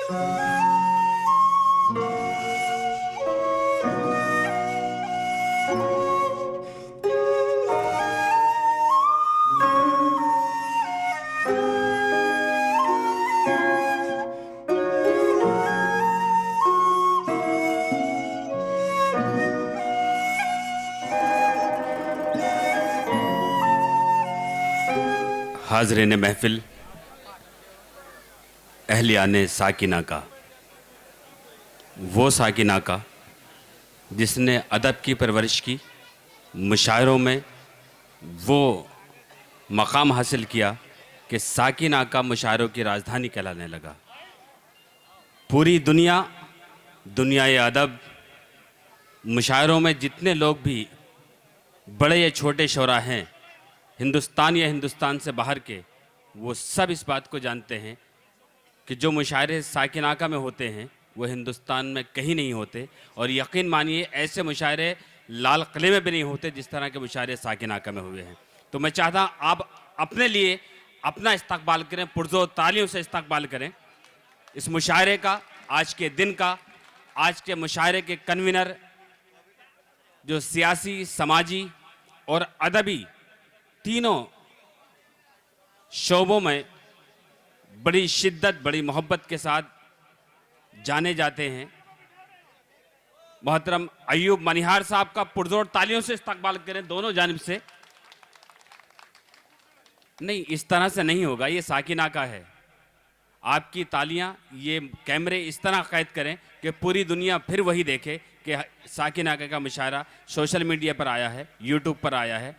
हाज़रीन महफिल, अहलियाने साकिना का, वो साकिना का जिसने अदब की परवरिश की, मुशायरों में वो मकाम हासिल किया कि साकिना का मुशायरों की राजधानी कहलाने लगा। पूरी दुनियाए अदब, मुशायरों में जितने लोग भी बड़े या छोटे शोरा हैं, हिंदुस्तान या हिंदुस्तान से बाहर के, वो सब इस बात को जानते हैं कि जो मुशायरे साकिनाका में होते हैं वो हिंदुस्तान में कहीं नहीं होते। और यकीन मानिए ऐसे मुशायरे लाल किले में भी नहीं होते जिस तरह के मुशायरे साकिनाका में हुए हैं। तो मैं चाहता आप अपने लिए अपना इस्तकबाल करें, पुरजोर तालियों से इस्तकबाल करें इस मुशायरे का, आज के दिन का। आज के मुशायरे के कन्वीनर जो सियासी, समाजी और अदबी तीनों शोबों में बड़ी शिद्दत, बड़ी मोहब्बत के साथ जाने जाते हैं, मोहतरम अय्यूब मनिहार साहब का पुरजोर तालियों से इस्तकबाल करें दोनों जानिब से। नहीं, इस तरह से नहीं होगा, ये साकिना का है। आपकी तालियां ये कैमरे इस तरह कैद करें कि पूरी दुनिया फिर वही देखे कि साकिना का मुशायरा सोशल मीडिया पर आया है, यूट्यूब पर आया है।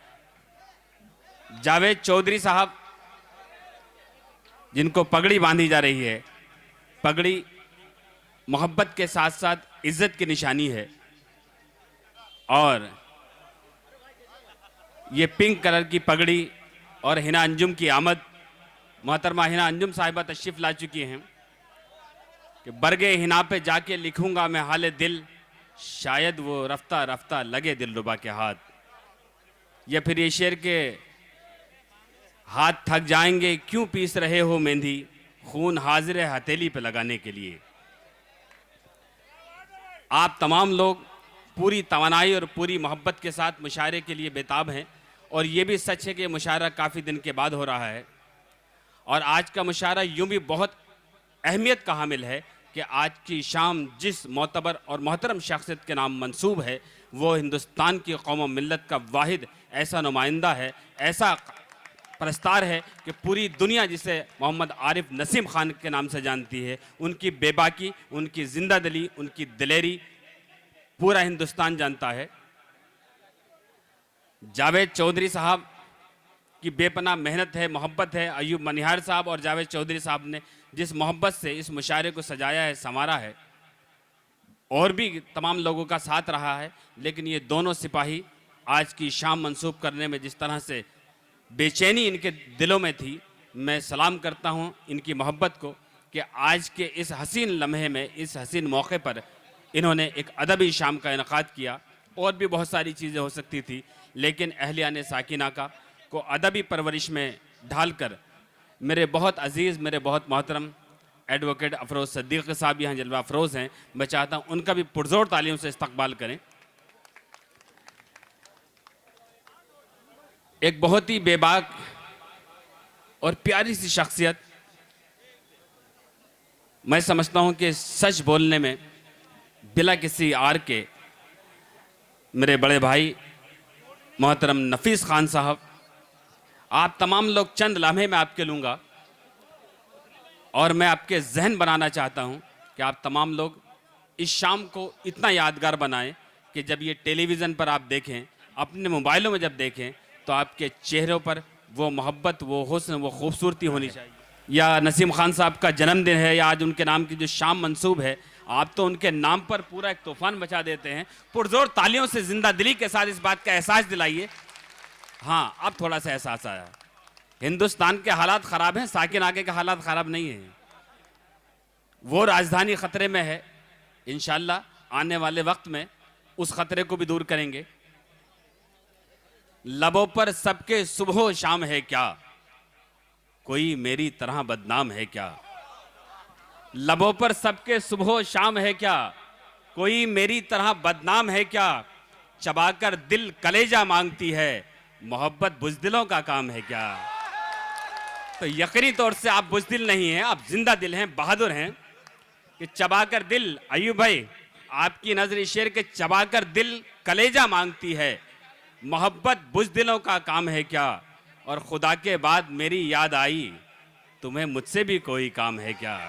जावेद चौधरी साहब, जिनको पगड़ी बांधी जा रही है, पगड़ी मोहब्बत के साथ साथ इज्जत की निशानी है, और ये पिंक कलर की पगड़ी और हिना अंजुम की आमद, मोहतरमा हिना अंजुम साहिबा तशरीफ ला चुकी हैं कि बरगे हिना पे जाके लिखूंगा मैं हाले दिल, शायद वो रफ्ता रफ्ता लगे दिलरुबा के हाथ। या फिर ये शेर के हाथ थक जाएंगे क्यों पीस रहे हो मेहंदी, खून हाजिर है हथेली पे लगाने के लिए। आप तमाम लोग पूरी तवानाई और पूरी मोहब्बत के साथ मुशायरे के लिए बेताब हैं, और ये भी सच है कि मुशायरा काफ़ी दिन के बाद हो रहा है। और आज का मुशायरा यूं भी बहुत अहमियत का हामिल है कि आज की शाम जिस मोतबर और मोहतरम शख्सियत के नाम मंसूब है, वो हिंदुस्तान की कौम और मिल्लत का वाहिद ऐसा नुमाइंदा है, ऐसा परस्तार है कि पूरी दुनिया जिसे मोहम्मद आरिफ नसीम खान के नाम से जानती है, उनकी बेबाकी, उनकी जिंदा दिली, उनकी दिलेरी पूरा हिंदुस्तान जानता है। जावेद चौधरी साहब की बेपनाह मेहनत है, मोहब्बत है। अय्यूब मनिहार साहब और जावेद चौधरी साहब ने जिस मोहब्बत से इस मुशायरे को सजाया है, संवारा है, और भी तमाम लोगों का साथ रहा है, लेकिन ये दोनों सिपाही आज की शाम मंसूब करने में जिस तरह से बेचैनी इनके दिलों में थी, मैं सलाम करता हूँ इनकी मोहब्बत को कि आज के इस हसीन लम्हे में, इस हसीन मौके पर इन्होंने एक अदबी शाम का इनकाद किया। और भी बहुत सारी चीज़ें हो सकती थी, लेकिन अहलियाने साकिना का को अदबी परवरिश में ढालकर मेरे बहुत अजीज़, मेरे बहुत मोहतरम एडवोकेट अफरोज़ सद्दीक़ साहब यहाँ जलवा अफरोज़ हैं, मैं चाहता हूँ उनका भी पुरजोर तालियों से इस्तकबाल करें। एक बहुत ही बेबाक और प्यारी सी शख्सियत, मैं समझता हूं कि सच बोलने में बिला किसी आर के मेरे बड़े भाई मोहतरम नफीस खान साहब, आप तमाम लोग चंद लम्हे में आपके लूँगा, और मैं आपके जहन बनाना चाहता हूं कि आप तमाम लोग इस शाम को इतना यादगार बनाएं कि जब ये टेलीविज़न पर आप देखें, अपने मोबाइलों में जब देखें, तो आपके चेहरों पर वो मोहब्बत, वो हुस्न, वो खूबसूरती होनी चाहिए। या नसीम खान साहब का जन्मदिन है, या आज उनके नाम की जो शाम मंसूब है, आप तो उनके नाम पर पूरा एक तूफान मचा देते हैं। पुरजोर तालियों से जिंदा दिली के साथ इस बात का एहसास दिलाइए। हाँ, अब थोड़ा सा एहसास आया। हिंदुस्तान के हालात ख़राब हैं, साकिना के हालात ख़राब नहीं हैं। वो राजधानी ख़तरे में है, इंशाअल्लाह आने वाले वक्त में उस ख़तरे को भी दूर करेंगे। लबों पर सबके सुबह शाम है क्या, कोई मेरी तरह बदनाम है क्या। लबों पर सबके सुबह शाम है क्या, कोई मेरी तरह बदनाम है क्या, चबाकर दिल कलेजा मांगती है, मोहब्बत बुज़दिलों का काम है क्या। तो यकीनी तौर से आप बुज़दिल नहीं हैं, आप जिंदा दिल हैं, बहादुर हैं कि चबाकर दिल, अयूब भाई आपकी नजर शेर के चबाकर दिल कलेजा मांगती है, मोहब्बत बुज़दिलों का काम है क्या, और खुदा के बाद मेरी याद आई, तुम्हें मुझसे भी कोई काम है क्या।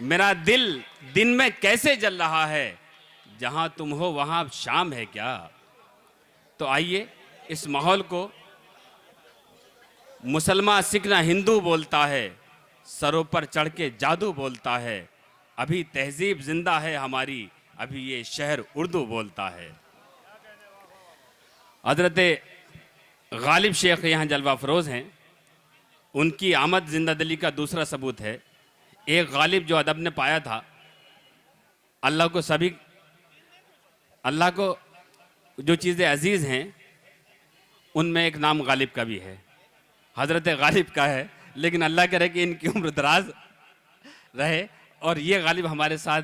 मेरा दिल दिन में कैसे जल रहा है, जहां तुम हो वहां शाम है क्या। तो आइए इस माहौल को, मुसलमान सिख ना हिंदू बोलता है, सरों पर चढ़ के जादू बोलता है, अभी तहजीब जिंदा है हमारी, अभी ये शहर उर्दू बोलता है। हजरत गालिब शेख यहाँ जलवा फरोज हैं, उनकी आमद जिंदा दिली का दूसरा सबूत है। एक गालिब जो अदब ने पाया था, अल्लाह को जो चीज़ें अजीज़ हैं उनमें एक नाम गालिब का भी है, हज़रत गालिब का है। लेकिन अल्लाह करे कि इनकी उम्र दराज रहे और ये गालिब हमारे साथ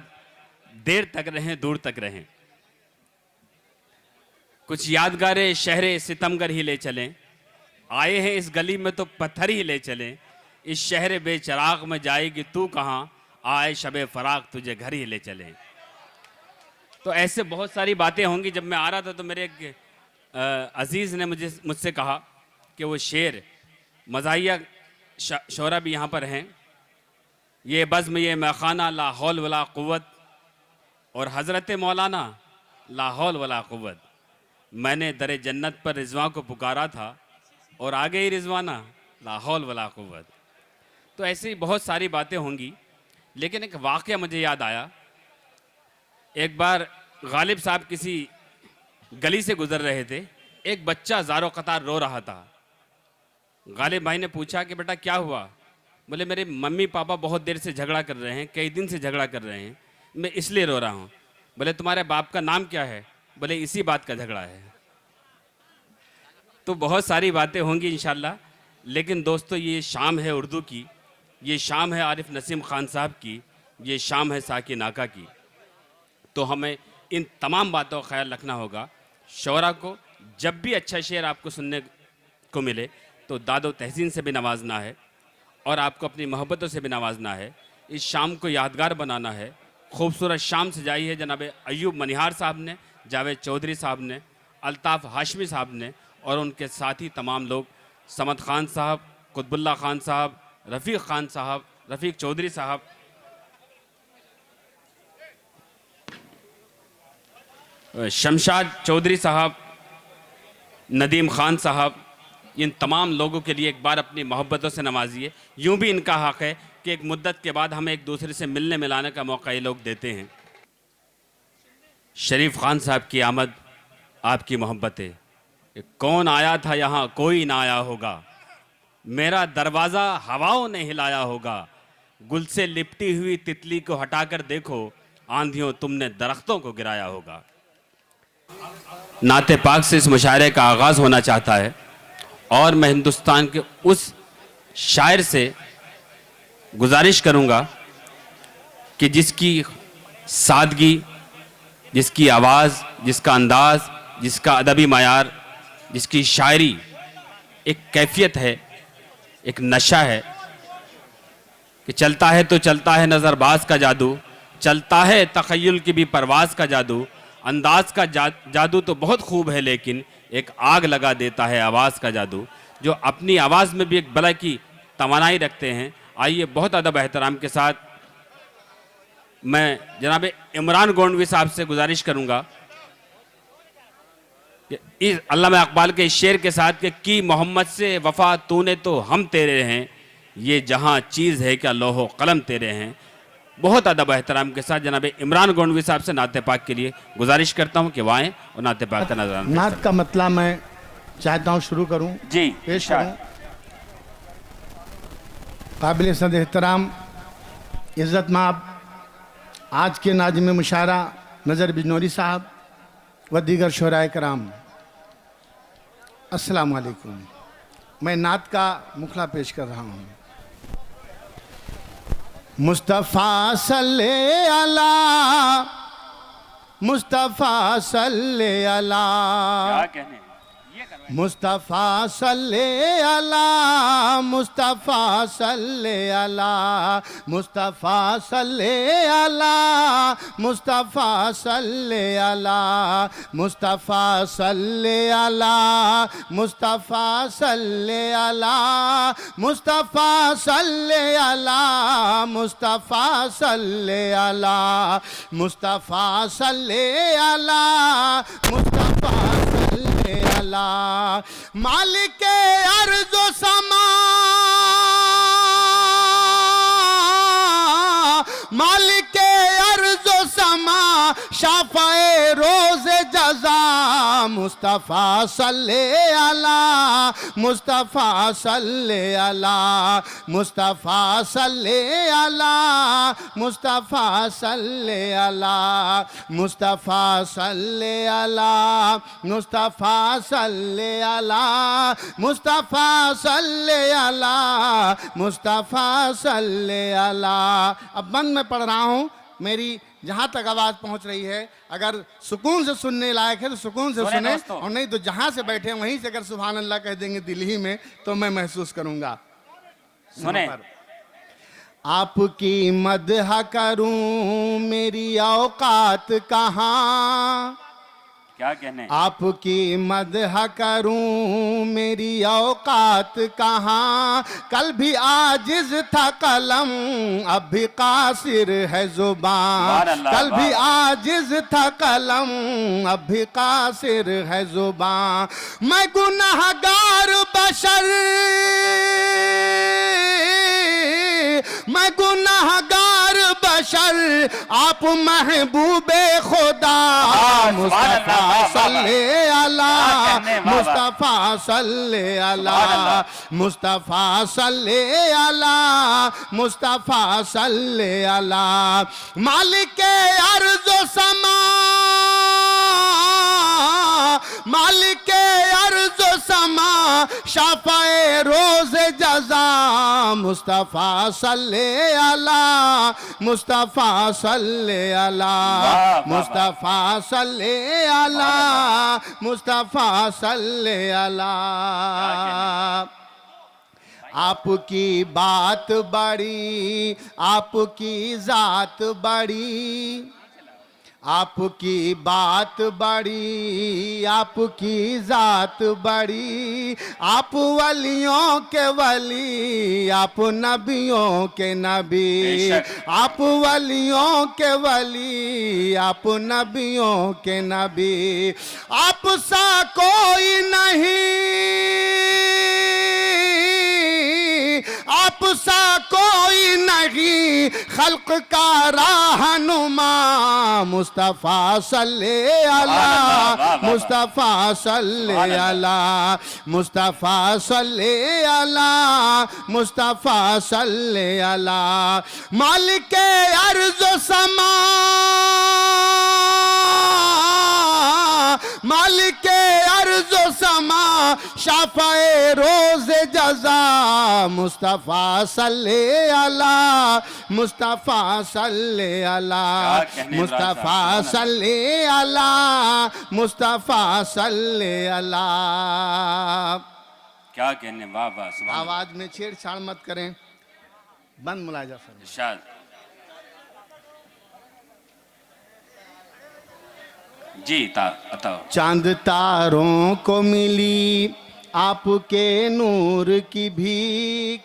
देर तक रहें, दूर तक रहें। कुछ यादगारें शहरे सितमगर ही ले चलें, आए हैं इस गली में तो पत्थर ही ले चलें, इस शहर बेचराग में जाएगी तू कहाँ, आए शबे फराग तुझे घर ही ले चलें। तो ऐसे बहुत सारी बातें होंगी। जब मैं आ रहा था तो मेरे एक अजीज़ ने मुझसे कहा कि वो शेर मज़ाहिया शोरा भी यहाँ पर हैं, ये बज़्म ये मैखाना ला हौल वला क़ुव्वत, और हज़रत मौलाना ला हौल वला क़ुव्वत, मैंने दरे जन्नत पर रिजवां को पुकारा था और आ गई रिजवाना ला हौल वला क़ुव्वत। तो ऐसी बहुत सारी बातें होंगी, लेकिन एक वाक़या मुझे याद आया। एक बार गालिब साहब किसी गली से गुजर रहे थे, एक बच्चा ज़ारो कतार रो रहा था। गालिब भाई ने पूछा कि बेटा क्या हुआ। बोले मेरे मम्मी पापा बहुत देर से झगड़ा कर रहे हैं, कई दिन से झगड़ा कर रहे हैं, मैं इसलिए रो रहा हूँ। बोले तुम्हारे बाप का नाम क्या है। बोले इसी बात का झगड़ा है। तो बहुत सारी बातें होंगी इंशाल्लाह, लेकिन दोस्तों ये शाम है उर्दू की, ये शाम है आरिफ नसीम खान साहब की, ये शाम है साकी नाका की। तो हमें इन तमाम बातों का ख्याल रखना होगा। शोरा को जब भी अच्छा शेर आपको सुनने को मिले तो दादो तहसीन से भी नवाजना है और आपको अपनी मोहब्बतों से भी नवाजना है। इस शाम को यादगार बनाना है। खूबसूरत शाम सजाई है जनाब अयूब मनिहार साहब ने, जावेद चौधरी साहब ने, अल्ताफ़ हाशमी साहब ने, और उनके साथी तमाम लोग, समद खान साहब, कुतबुल्ला खान साहब, रफ़ीक खान साहब, रफ़ीक चौधरी साहब, शमशाद चौधरी साहब, नदीम खान साहब, इन तमाम लोगों के लिए एक बार अपनी मोहब्बतों से नवाजिए। यूं भी इनका हक़ है कि एक मुद्दत के बाद हमें एक दूसरे से मिलने मिलाने का मौका ये लोग देते हैं। शरीफ खान साहब की आमद, आपकी मोहब्बतें, कौन आया था यहाँ कोई ना आया होगा, मेरा दरवाज़ा हवाओं ने हिलाया होगा, गुल से लिपटी हुई तितली को हटाकर देखो, आंधियों तुमने दरख्तों को गिराया होगा। नाते पाक से इस मुशायरे का आगाज़ होना चाहता है और मैं हिंदुस्तान के उस शायर से गुजारिश करूँगा कि जिसकी सादगी, जिसकी आवाज़, जिसका अंदाज़, जिसका अदबी मायार, जिसकी शायरी एक कैफियत है, एक नशा है कि चलता है तो चलता है नज़रबाज का जादू, चलता है तख़य्युल की भी परवाज़ का जादू, अंदाज का जादू तो बहुत खूब है लेकिन एक आग लगा देता है आवाज़ का जादू, जो अपनी आवाज़ में भी एक बला की तवानाई रखते हैं। आइए बहुत अदब एहतराम के साथ मैं जनाब इमरान गोंडवी साहब से गुजारिश करूँगा कि इस अल्लामा इकबाल के इस शेर के साथ कि मोहम्मद से वफ़ा तूने तो हम तेरे हैं, ये जहाँ चीज़ है क्या लोहो कलम तेरे हैं। बहुत अदब एहतराम के साथ जनाब इमरान गोंडवी साहब से नाते पाक के लिए गुजारिश करता हूँ कि वाएँ और नाते पाक का नजर नात का मतला मैं चाहता हूँ शुरू करूँ जी पेश करूँ। काबिल सद एहतराम इज़्ज़त माब आज के नाज़िम मुशायरा नज़र बिजनौरी साहब व दीगर शोराए कराम, अस्सलाम वालेकुम। मैं नात का मुखला पेश कर रहा हूँ। मुस्तफ़ा सल्ले अला, मुस्तफ़ा सल्ले अला, क्या कहने मुस्तफ़ा सल्ले अला, मुस्तफ़ा सल्ले अला, मुस्तफ़ा सल्ले अला, मुस्तफ़ा सल्ले अला, मुस्तफ़ा सल्ले अला, मुस्तफ़ा सल्ले अला, मुस्तफ़ा सल्ले अला, मुस्तफ़ा सल्ले अला, मुस्तफ़ा सल्ले अला, मुस्तफ़ा सल्ले अला, मालिक अर्ज़ व समा, मालिक अर्ज़ व समा, शाफ़ाए रोज़ जज़ा, मुस्तफ़ा सल्ले अला, मुस्तफ़ा सल्ले अला, मुस्तफ़ा सल्ले अला, मुस्तफ़ा सल्ले अला, मुस्तफ़ा सल्ले अला, मुस्तफ़ा सल्ले अला, मुस्तफ़ा सल्ले अला, मुस्तफ़ा सल्ले अला। अब बंद में पढ़ रहा हूँ, मेरी जहाँ तक आवाज़ पहुँच रही है, अगर सुकून से सुनने लायक है तो सुकून से सुने, और नहीं तो जहाँ से बैठे वहीं से अगर सुभान अल्लाह कह देंगे दिल ही में तो मैं महसूस करूँगा। सुने। आपकी मदह करूँ मेरी औकात कहाँ, क्या कहने आपकी मदह करूं मेरी औकात कहाँ, कल भी आजिज था कलम अब भी कासिर है जुबान, कल भी आजिज था कलम अब भी कासिर है जुबान, मैं गुनाहगार बशर, मैं गुनाहगार बशर, आप महबूबे खुदा, मुस्तफ़ा सल्ले अला, मुस्तफ़ा सल्ले अला, मुस्तफ़ा सल्ले अला, मुस्तफ़ा सल्ले अला, मालिक अर्ज़ व समा, मालिक अर्ज़ व समा, शाफ़ाए रोज़ जज़ा, मुस्तफ़ा सल्ले अला, मुस्तफ़ा सल्ले अला, मुस्तफ़ा सल्ले अला, मुस्तफ़ा सल्ले अला। आपकी बात बड़ी, आपकी ज़ात बड़ी, आपकी बात बड़ी, आपकी ज़ात बड़ी, आप वलियों के वली, आप नबियों के नबी, आप वलियों के वली, आप नबियों के नबी, आप सा कोई नहीं, आप सा कोई नहीं, खल्क का रहनुमा, मुस्तफ़ा सल्ले अला, मुस्तफ़ा सल्ले अला, मुस्तफ़ा सल्ले अला, मुस्तफ़ा सल्ले अला, मालिक अर्ज़ व समा, मालिक अर्ज़ व समा, शाफ़ाए रोज़ जज़ा, मुस्तफ़ा सल्ले अला, मुस्तफ़ा सल्ले अला, मुस्तफ़ा सल्ले अला, मुस्तफ़ा सल्ले अला। क्या कहने, वाह वाह, सुभान अल्लाह। आवाज में छेड़छाड़ मत करें, बंद मुलाजा फरमाएं। इरशाद। जी अता चांद तारों को मिली आपके नूर की भीख,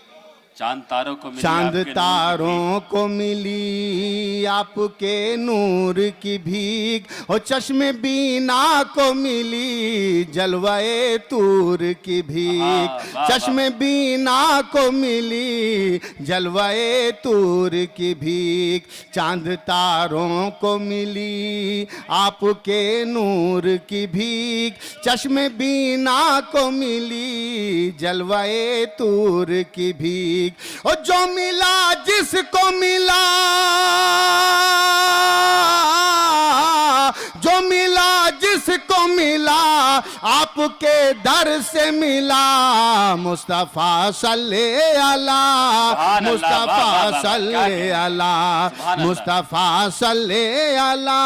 चांद तारों को मिली, चांद आपके तारों को मिली आपके नूर की भीख, और चश्मे बीना को मिली जलवाए तूर की भीख, चश्मे बीना को मिली जलवाए तूर की भीख, चांद तारों को मिली आपके नूर की भीख, चश्मे बीना को मिली जलवाए तूर की भीख, और जो मिला जिसको मिला, जो मिला जिसको मिला, आपके दर से मिला मुस्तफा सल्ले अला मुस्तफा सल्ले अला मुस्तफा सल्ले अला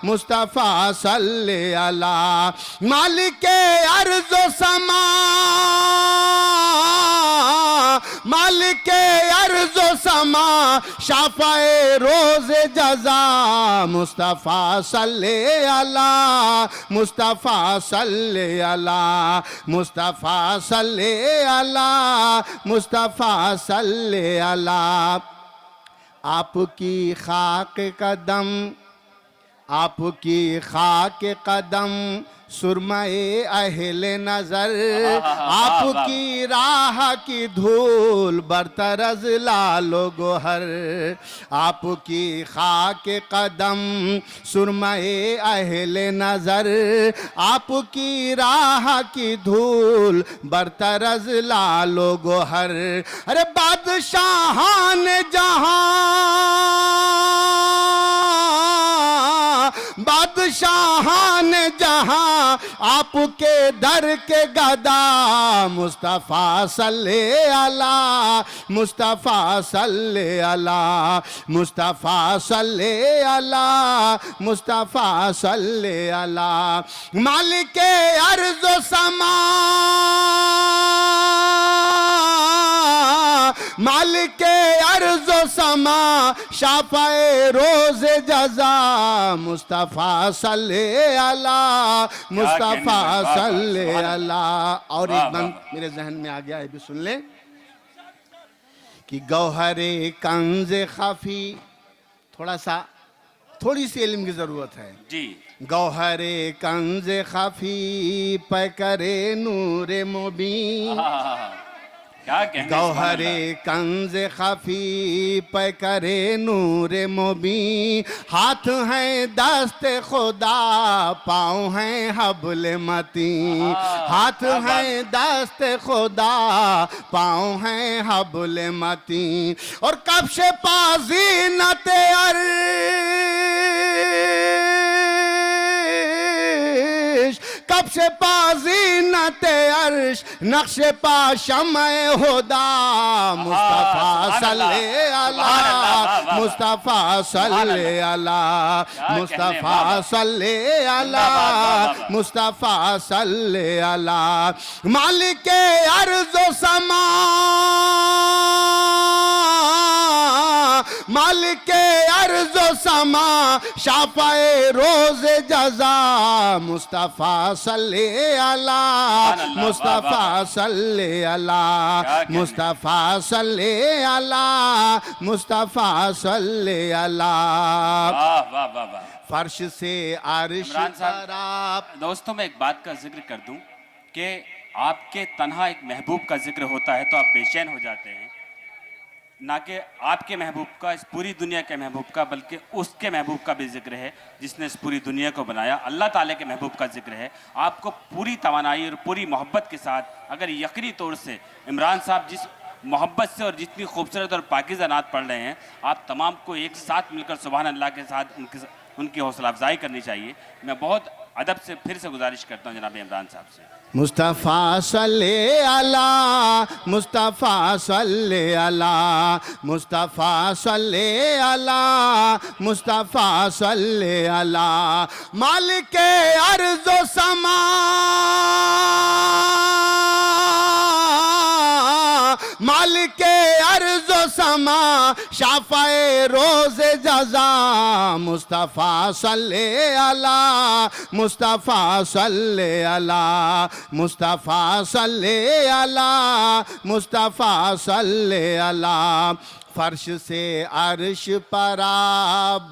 मुस्तफा सल्ले अला मालिक अर्ज़ व समा मालिक अर्ज़ व समा शाफ़ाए रोज़ जज़ा मुस्तफा सल्ले अला मुस्तफा सल्ले अला मुस्तफा सल्ले अला मुस्तफा सल्ले अला आपकी खाक कदम आपकी खाक कदम सुरमाए अहले नजर आपकी राह की धूल बरतरज लालो गोहर आपकी खाक कदम सुरमाए अहले नजर आपकी राह की धूल बरतरज लालो गोहर अरे बादशाहान जहां बादशाहान जहां आपके दर के गदा मुस्तफा सल्ले अला मुस्तफा सल्ले अला मुस्तफा सल्ले अला मुस्तफा सल्ले अला मालिक अर्ज़ व समा मालिक अर्ज़ व समा शाफ़ाए रोज़ जज़ा मुस्तफा सल्ले अला मुस्तफा सल्ले अला और एक बंद मेरे जहन में आ गया है भी सुन ले कि गौहरे कंज खाफी थोड़ी सी इल्म की जरूरत है जी गौहरे कंज खाफी पैकरे नूरे मुबीन क्या कहने गौहरे कंज खफी पैकरे नूरे मुबी हाथ हैं दस्त खुदा पाँव हैं हबल मती हाथ हैं दस्त खुदा पाँव हैं हबल मती और कब से पाजी न कब से पाजी न अर्श नक्शे पा शमए हुदा मुस्तफा सल्ले अला मुस्तफा सल्ले अला मुस्तफा सल्ले अला मुस्तफा सल्ले अला मालिक अर्ज़ व समा मालिक अर्ज़ व समा शाफ़ाए रोज़ जज़ा मुस्तफा सल्ले अला मुस्तफा सल्ले अला मुस्तफा सल्ले अला मुस्तफा सल्ले अला वाह वाह वाह वाह फर्श से अर्श इमरान साहब, पर आप दोस्तों मैं एक बात का जिक्र कर दूं कि आपके तन्हा एक महबूब का जिक्र होता है तो आप बेचैन हो जाते हैं ना कि आपके महबूब का इस पूरी दुनिया के महबूब का बल्कि उसके महबूब का भी जिक्र है जिसने इस पूरी दुनिया को बनाया अल्लाह ताला के महबूब का जिक्र है आपको पूरी तवानाई और पूरी मोहब्बत के साथ अगर यकीनी तौर से इमरान साहब जिस मोहब्बत से और जितनी खूबसूरत और पाकीज़ा नात पढ़ रहे हैं आप तमाम को एक साथ मिलकर सुभान अल्लाह के साथ उनकी हौसला अफजाई करनी चाहिए मैं बहुत अदब से फिर से गुजारिश करता हूँ जनाब इमरान साहब से मुस्तफा सल्ले अला मुस्तफा सल्ले अला मुस्तफा सल्ले अला मुस्तफा सल्ले अला मालिक अर्ज़ व समा मालिक अर्ज़ व समा शाफ़ाए रोज़ जज़ा मुस्तफा सल्ले अला मुस्तफा सल्ले अला मुस्तफा सल्ले अला मुस्तफा सल्ले अला फर्श से अर्श पर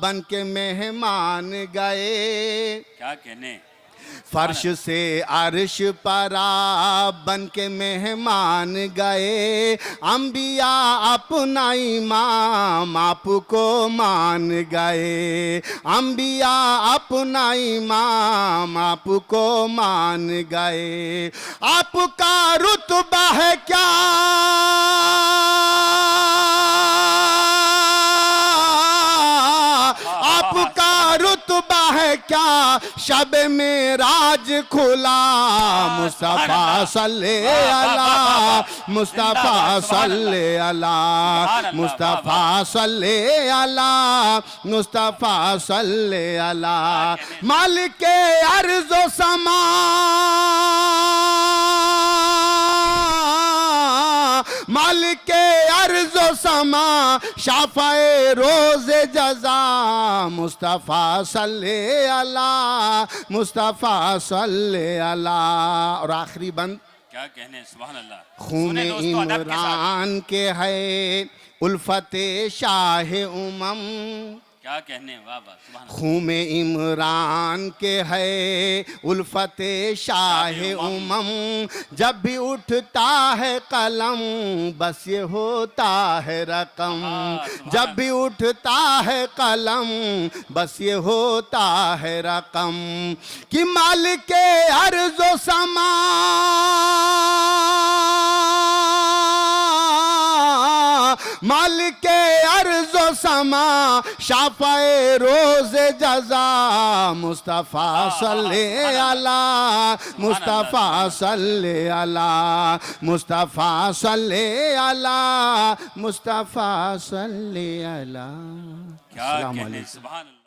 बन के मेहमान गए क्या कहने फर्श से अर्श पर बन के मेहमान गए अंबिया अपना इमाम आपको मान गए अंबिया अपना इमाम आपको मान गए आपका रुतबा है क्या आपका रुतबा रुतबा है क्या शब में राज खुला मुस्तफा सल्ले अला मुस्तफा सल्ले अला मुस्तफा सल्ले अला मुस्तफा सल्ले अला मालिक अर्ज़ो समा मालिक अर्ज़ो समा शाफ़ाए रोज़े जज़ा मुस्तफ़ा सल्ले अला मुस्तफ़ा सल्ले अला। और आखिरी बंद क्या कहने, सुभान अल्लाह। खून सुने दोस्तों अदब के साथ। इमरान के है उल्फते शाह उमम क्या कहने, वाह वाह, सुभान अल्लाह। खून इमरान के है उल्फते शाह उमम जब भी उठता है कलम बस ये होता है रकम जब भी उठता है कलम बस ये होता है रकम कि मालिक अर्ज़ो समा मालिक अर्ज़ो समा शाफ़ाए रोज़े जज़ा मुस्तफ़ा सल्ले अला मुस्तफ़ा सल्ले अला मुस्तफ़ा सल्ले अला मुस्तफ़ा सल्ले अला। क्या कहने, सुभान अल्लाह।